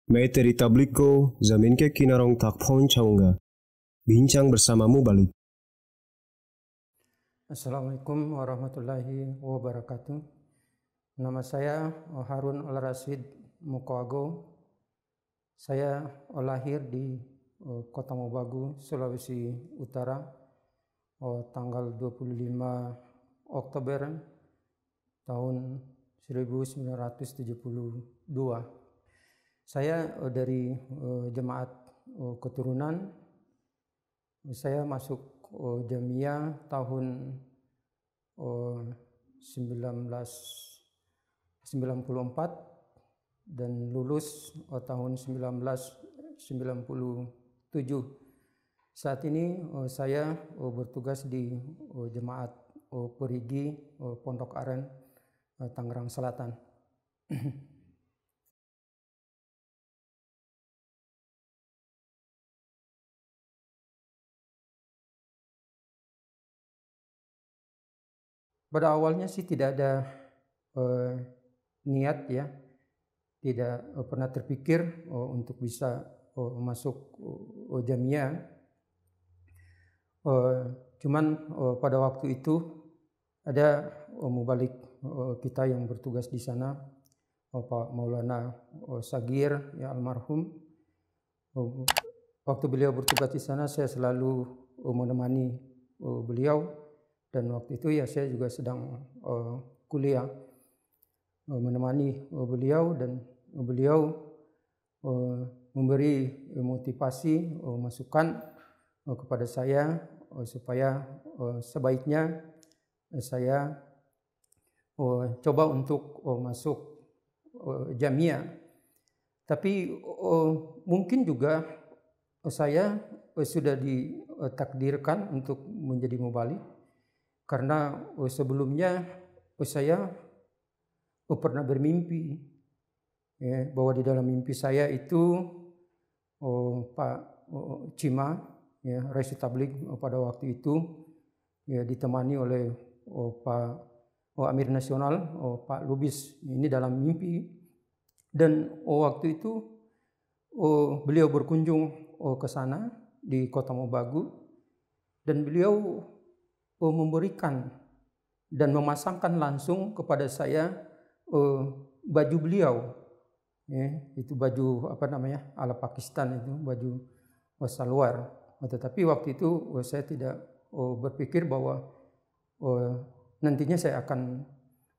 Mai teri tablik ko, zamin ke kinarong tak phone chaunga. Bincang bersamamu balik. Assalamualaikum warahmatullahi wabarakatuh. Nama saya Harun Al-Rasyid Mukoago. Saya lahir di Kota Mobagu, Sulawesi Utara, tanggal 25 Oktober tahun 1972. Saya dari jemaat keturunan. Saya masuk Jamiyah tahun 1994 dan lulus tahun 1997. Saat ini saya bertugas di jemaat Perigi Pondok Aren, Tangerang Selatan. Pada awalnya sih tidak ada niat ya, tidak pernah terpikir untuk bisa masuk Jamiyah. Cuman pada waktu itu ada mubalik kita yang bertugas di sana, Pak Maulana Sagir ya almarhum. Waktu beliau bertugas di sana saya selalu menemani beliau. Dan waktu itu ya saya juga sedang kuliah, menemani beliau, dan beliau memberi motivasi, masukan kepada saya supaya sebaiknya saya coba untuk masuk Jamiyah. Tapi mungkin juga saya sudah ditakdirkan untuk menjadi mubalik. Karena sebelumnya saya pernah bermimpi ya, bahwa di dalam mimpi saya itu Pak Cima ya, Rais Tablik pada waktu itu ya, ditemani oleh Pak Amir Nasional Pak Lubis, ini dalam mimpi. Dan waktu itu beliau berkunjung ke sana di Kota Mobagu, dan beliau memberikan dan memasangkan langsung kepada saya baju beliau ya, itu baju ala Pakistan, itu baju salwar. Tetapi waktu itu saya tidak berpikir bahwa nantinya saya akan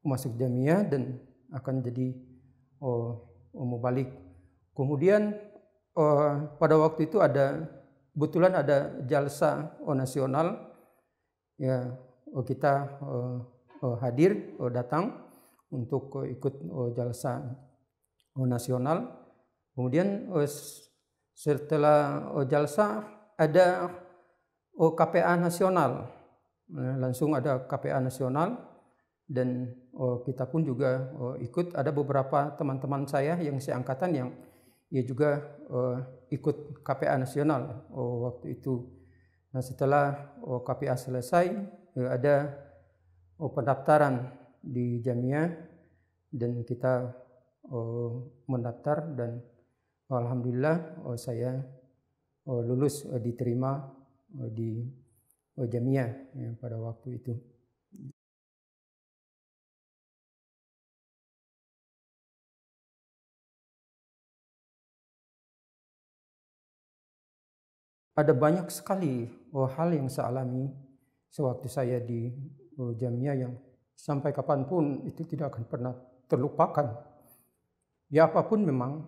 masuk Jamiyah dan akan jadi mubalik. Kemudian pada waktu itu kebetulan ada jalsa nasional. Ya, kita hadir, datang untuk ikut jalsa nasional. Kemudian setelah jalsa ada KPA nasional, langsung ada KPA nasional, dan kita pun juga ikut. Ada beberapa teman-teman saya yang seangkatan yang ya juga ikut KPA nasional waktu itu. Nah, setelah KPA selesai, ada pendaftaran di Jamiyah, dan kita mendaftar, dan alhamdulillah saya lulus, diterima di Jamiyah ya, pada waktu itu. Ada banyak sekali hal yang saya alami sewaktu saya di Jamiyah yang sampai kapanpun itu tidak akan pernah terlupakan. Ya, apapun memang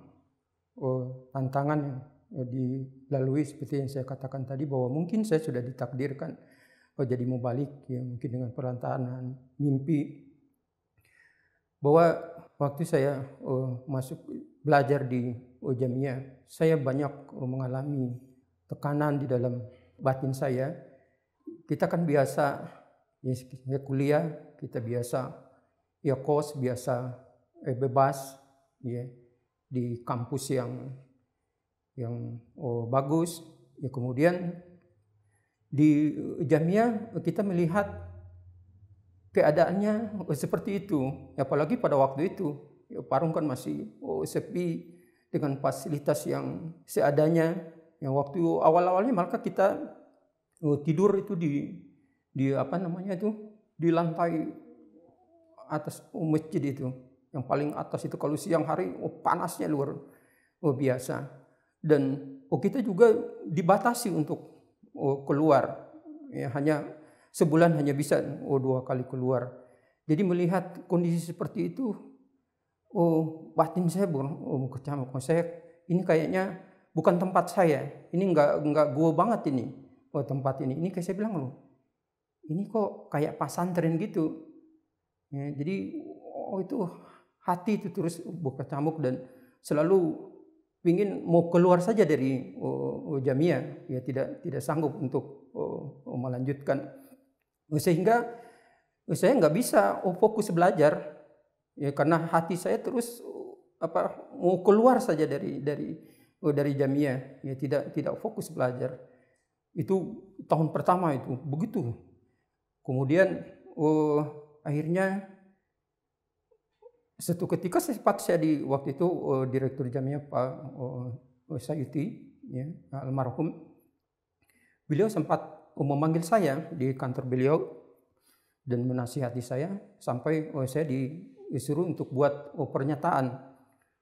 tantangan yang dilalui, seperti yang saya katakan tadi, bahwa mungkin saya sudah ditakdirkan jadi mubalik ya, mungkin dengan perantaraan mimpi, bahwa waktu saya masuk belajar di Jamiyah, saya banyak mengalami tekanan di dalam batin saya. Kita kan biasa ya, kuliah, kita biasa ya kos, biasa bebas ya, di kampus yang bagus ya. Kemudian di Jamiyah kita melihat keadaannya seperti itu, apalagi pada waktu itu ya, Parung kan masih sepi dengan fasilitas yang seadanya. Yang waktu awal-awalnya malah kita tidur itu di apa namanya itu, di lantai atas masjid itu, yang paling atas itu. Kalau siang hari panasnya luar biasa. Dan kita juga dibatasi untuk keluar, ya, hanya sebulan hanya bisa 2 kali keluar. Jadi melihat kondisi seperti itu, batin saya berkecamuk. Saya ini kayaknya bukan tempat saya. Ini enggak gua banget ini. Tempat ini. Ini kayak saya bilang loh, ini kok kayak pesantren gitu. Ya, jadi itu hati itu terus berkecamuk dan selalu ingin mau keluar saja dari Jamiah, ya tidak sanggup untuk melanjutkan. Sehingga saya nggak bisa fokus belajar, ya, karena hati saya terus mau keluar saja dari Jamiah, ya, tidak fokus belajar. Itu tahun pertama itu begitu. Kemudian akhirnya suatu ketika saya di waktu itu direktur Jamiah Pak Sayuti, ya, almarhum, beliau sempat memanggil saya di kantor beliau dan menasihati saya sampai saya disuruh untuk buat pernyataan,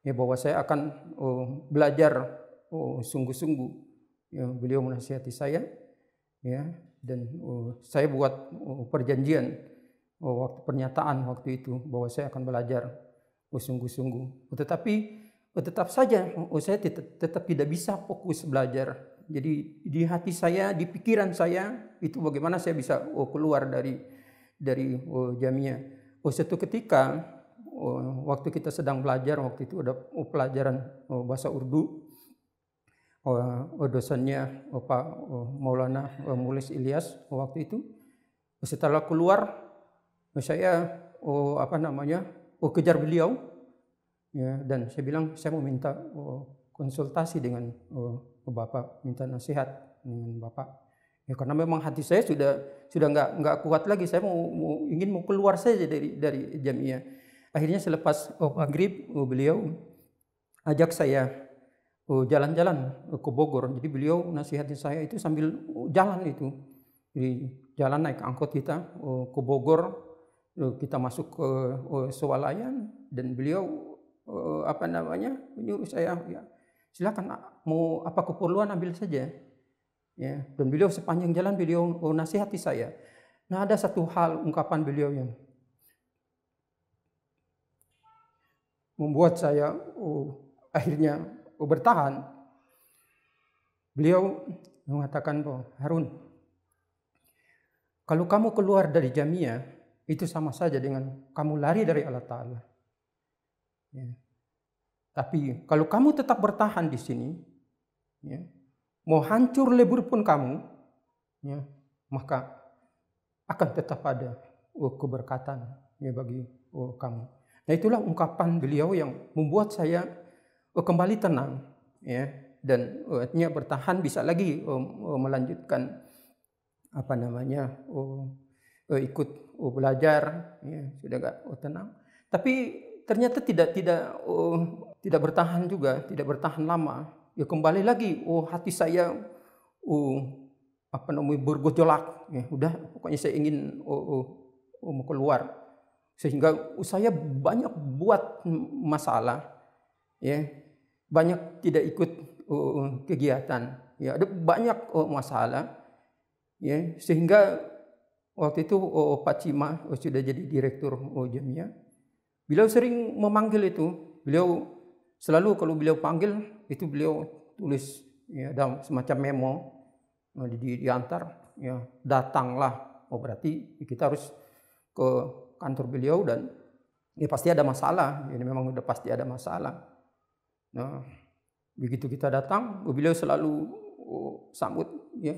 ya, bahwa saya akan belajar sungguh-sungguh. Ya, beliau menasihati saya, ya, dan saya buat perjanjian waktu pernyataan waktu itu bahwa saya akan belajar sungguh-sungguh. Tetapi tetap saja saya tetap tidak bisa fokus belajar. Jadi di hati saya, di pikiran saya itu bagaimana saya bisa keluar dari Jamiah. Suatu ketika waktu kita sedang belajar, waktu itu ada pelajaran bahasa Urdu. Dosennya Pak Maulana Mulis Ilyas waktu itu. Setelah keluar saya kejar beliau, ya, dan saya bilang saya mau minta konsultasi dengan Bapak, minta nasihat dengan Bapak, ya, karena memang hati saya sudah nggak kuat lagi. Saya ingin keluar saja dari Jamiah. Akhirnya selepas maghrib beliau ajak saya jalan-jalan ke Bogor. Jadi beliau nasihati saya itu sambil jalan itu, di jalan naik angkot kita ke Bogor. Kita masuk ke swalayan dan beliau menyuruh saya, ya, silakan mau apa keperluan ambil saja, ya. Dan beliau sepanjang jalan beliau nasihati saya. Nah, ada satu hal ungkapan beliau yang membuat saya akhirnya bertahan. Beliau mengatakan bahwa, Harun, kalau kamu keluar dari Jamiah itu sama saja dengan kamu lari dari Allah Ta'ala. Ya. Tapi kalau kamu tetap bertahan di sini, ya, mau hancur lebur pun kamu, ya, maka akan tetap ada keberkatan, ya, bagi kamu. Nah, itulah ungkapan beliau yang membuat saya kembali tenang, ya, dan artinya bertahan bisa lagi melanjutkan ikut belajar, ya, sudah agak tenang. Tapi ternyata tidak bertahan juga, tidak bertahan lama. Ya, kembali lagi hati saya bergejolak, ya, udah pokoknya saya ingin mau keluar. Sehingga saya banyak buat masalah, ya, banyak tidak ikut kegiatan, ya, ada banyak masalah, ya, sehingga waktu itu Pak Cima sudah jadi direktur Jamiah. Beliau sering memanggil itu. Beliau selalu kalau beliau panggil itu beliau tulis, ya, dalam semacam memo, diantar, ya, datanglah. Berarti kita harus ke kantor beliau dan ya pasti ada masalah. Ini memang udah pasti ada masalah. Nah, begitu kita datang, beliau selalu sambut, ya,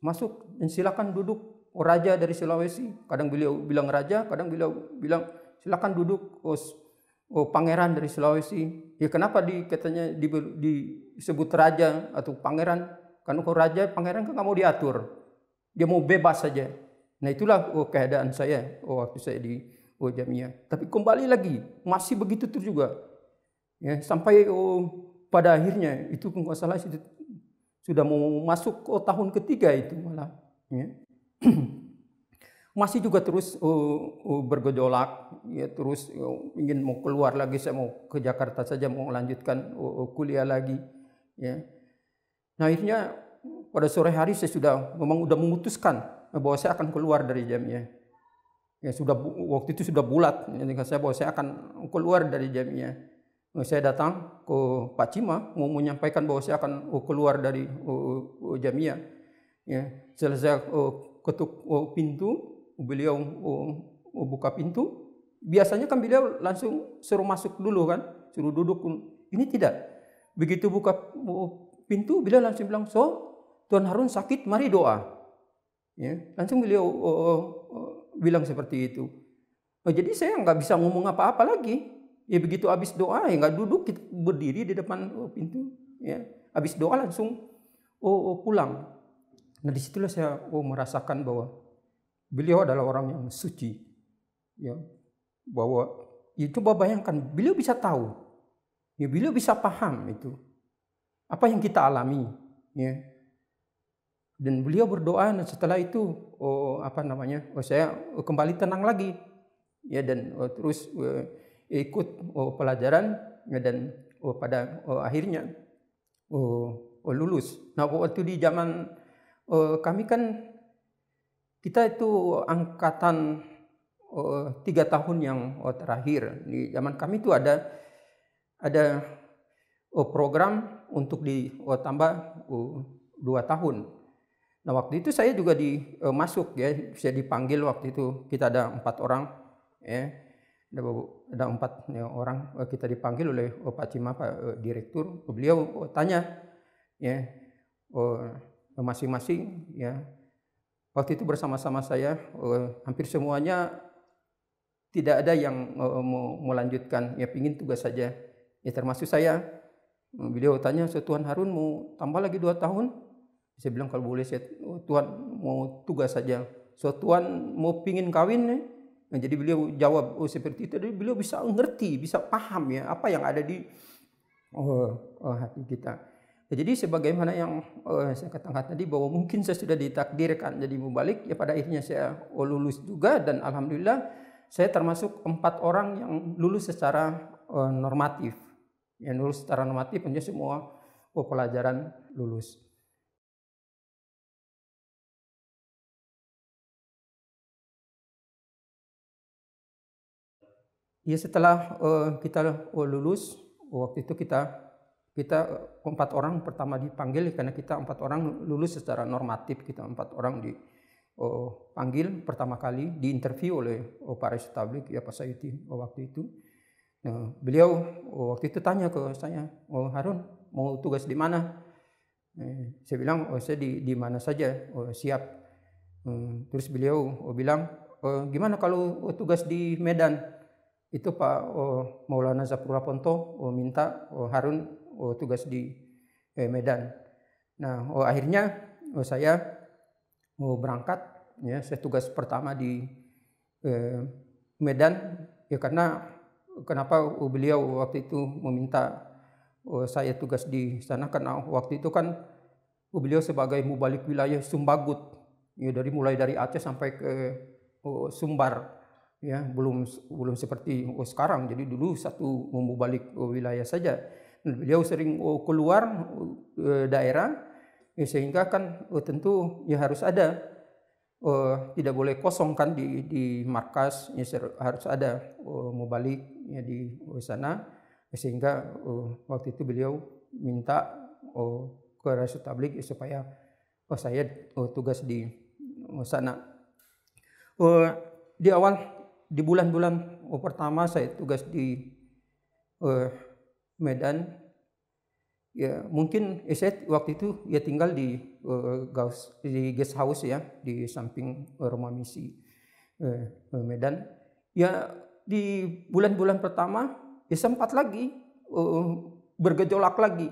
masuk dan silakan duduk. Raja dari Sulawesi, kadang beliau bilang raja, kadang beliau bilang silakan duduk. Pangeran dari Sulawesi, ya, kenapa katanya disebut raja atau pangeran? Karena kalau raja pangeran kan nggak mau diatur, dia mau bebas saja. Nah, itulah keadaan saya waktu saya di Jamiah. Tapi kembali lagi masih begitu terus juga, Ya, sampai pada akhirnya itu kalau nggak salah sudah mau masuk tahun ketiga itu malah. Ya. Masih juga terus bergejolak, ya terus ingin mau keluar lagi, saya mau ke Jakarta saja, mau melanjutkan kuliah lagi. Ya. Nah akhirnya pada sore hari saya memang sudah memutuskan bahwa saya akan keluar dari Jamiah. Ya waktu itu sudah bulat, bahwa saya akan keluar dari Jamiah. Saya datang ke Pak Cima mau menyampaikan bahwa saya akan keluar dari Jamiah. Ya, selesai ketuk pintu, beliau buka pintu. Biasanya kan beliau langsung suruh masuk dulu kan, suruh duduk. Ini tidak. Begitu buka pintu, beliau langsung bilang, "So, Tuan Harun sakit, mari doa." Ya, langsung beliau bilang seperti itu. Jadi saya nggak bisa ngomong apa-apa lagi. Ya begitu habis doa, ya nggak duduk, kita berdiri di depan pintu. Ya, habis doa langsung pulang. Nah disitulah saya merasakan bahwa beliau adalah orang yang suci. Ya, bahwa ya coba bayangkan, beliau bisa tahu, ya beliau bisa paham itu apa yang kita alami. Ya. Dan beliau berdoa, dan setelah itu saya kembali tenang lagi, ya, dan terus ikut pelajaran, ya, dan pada akhirnya lulus. Nah waktu di zaman kami kan kita itu angkatan 3 tahun yang terakhir. Di zaman kami itu ada program untuk ditambah 2 tahun. Nah waktu itu saya juga masuk, ya, saya dipanggil waktu itu, kita ada 4 orang, ya, ada 4 orang, kita dipanggil oleh Pak Cima, Pak Direktur. Beliau tanya, ya, masing-masing, ya, waktu itu bersama-sama saya, hampir semuanya tidak ada yang mau melanjutkan, ya pingin tugas saja, ya termasuk saya. Beliau tanya, "So Tuan Harun mau tambah lagi 2 tahun?" Saya bilang, "Kalau boleh Tuan mau tugas saja." "So Tuan mau pingin kawin?" Nah, jadi beliau jawab seperti itu. Jadi beliau bisa ngerti, bisa paham, ya apa yang ada di hati kita. Jadi sebagaimana yang saya katakan tadi, bahwa mungkin saya sudah ditakdirkan jadi mubalik, ya pada akhirnya saya lulus juga, dan alhamdulillah saya termasuk 4 orang yang lulus secara normatif. Yang lulus secara normatif, punya semua pelajaran lulus. Ya setelah kita lulus, waktu itu kita 4 orang pertama dipanggil, karena kita 4 orang lulus secara normatif. Kita 4 orang dipanggil pertama kali, diinterview oleh Pak Rais Tablik, ya Pak Sayuti waktu itu. Nah, beliau waktu itu tanya ke saya, "Harun mau tugas di mana?" Saya bilang, "Saya di mana saja, siap." Terus beliau bilang, "Gimana kalau tugas di Medan?" Itu Pak Maulana Zapura Ponto minta Harun tugas di Medan. Nah akhirnya saya berangkat, ya, saya tugas pertama di Medan, ya karena kenapa beliau waktu itu meminta saya tugas di sana, karena waktu itu kan beliau sebagai mubalik wilayah Sumbagut, ya, mulai dari Aceh sampai ke Sumbar. Ya, belum seperti sekarang. Jadi dulu satu membalik wilayah saja. Beliau sering keluar daerah, ya, sehingga kan tentu ya harus ada, tidak boleh kosong kan di markas, ya, harus ada membalik, ya, di sana, sehingga waktu itu beliau minta ke Rasul Tablik, ya, supaya saya tugas di sana. Di awal, di bulan-bulan pertama saya tugas di Medan, ya mungkin saya waktu itu ya tinggal di guest house, ya, di samping rumah misi Medan. Ya di bulan-bulan pertama ya sempat lagi bergejolak lagi,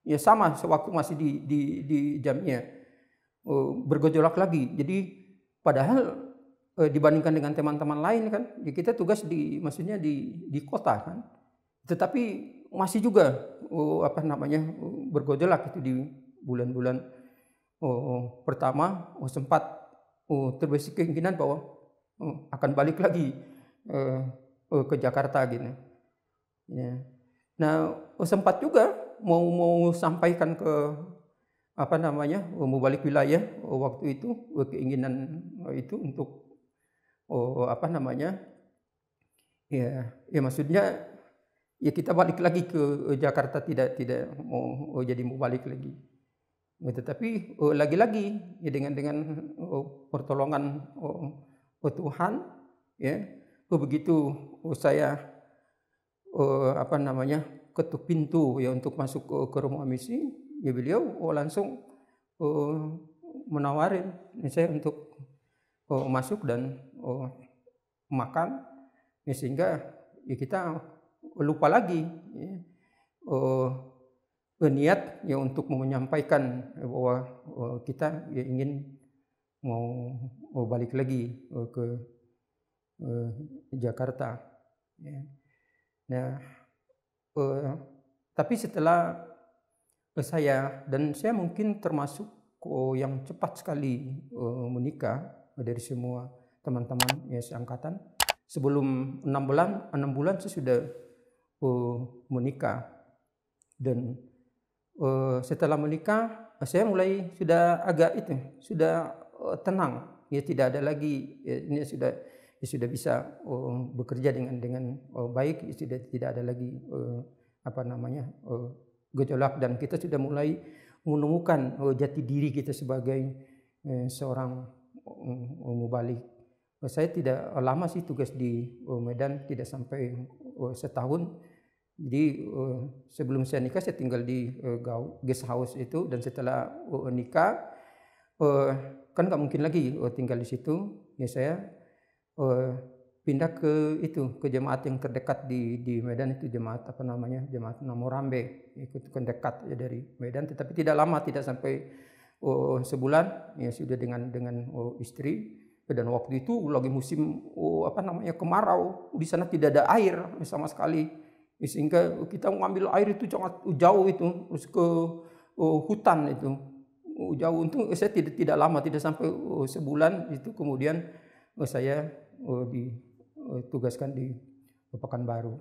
ya sama sewaktu masih di Jamiah, bergejolak lagi. Jadi padahal dibandingkan dengan teman-teman lain kan, ya kita tugas maksudnya di kota kan, tetapi masih juga bergejolak itu di bulan-bulan pertama sempat terbesit keinginan bahwa akan balik lagi ke Jakarta gitu. Ya. Nah, sempat juga mau sampaikan ke mau balik wilayah waktu itu, keinginan itu untuk ya maksudnya ya kita balik lagi ke Jakarta, tidak mau mau balik lagi. Tetapi lagi-lagi ya dengan pertolongan Tuhan ya, begitu saya ketuk pintu ya untuk masuk ke rumah misi, ya beliau langsung menawarin saya untuk masuk dan makan, ya sehingga ya kita lupa lagi ya, niat ya untuk menyampaikan bahwa kita ya ingin mau balik lagi ke Jakarta. Ya. Nah, tapi setelah saya mungkin termasuk yang cepat sekali menikah dari semua teman-teman ya seangkatan. Sebelum 6 bulan saya sudah menikah, dan setelah menikah saya mulai sudah agak sudah tenang ya, tidak ada lagi ya, ini sudah bisa bekerja dengan baik, sudah tidak ada lagi gejolak, dan kita sudah mulai menemukan jati diri kita sebagai seorang mubalik. Saya tidak lama sih tugas di Medan, tidak sampai setahun. Jadi sebelum saya nikah saya tinggal di guest house itu, dan setelah nikah kan nggak mungkin lagi tinggal di situ. Ya saya pindah ke jemaat yang terdekat di Medan, itu jemaat jemaat Namorambe, itu kan dekat ya dari Medan, tetapi tidak lama, tidak sampai sebulan ya sudah dengan istri. Dan waktu itu lagi musim kemarau, di sana tidak ada air sama sekali, sehingga kita mengambil air itu sangat jauh, itu terus ke hutan itu jauh. Untuk saya tidak lama, tidak sampai sebulan itu, kemudian saya ditugaskan di Pekanbaru.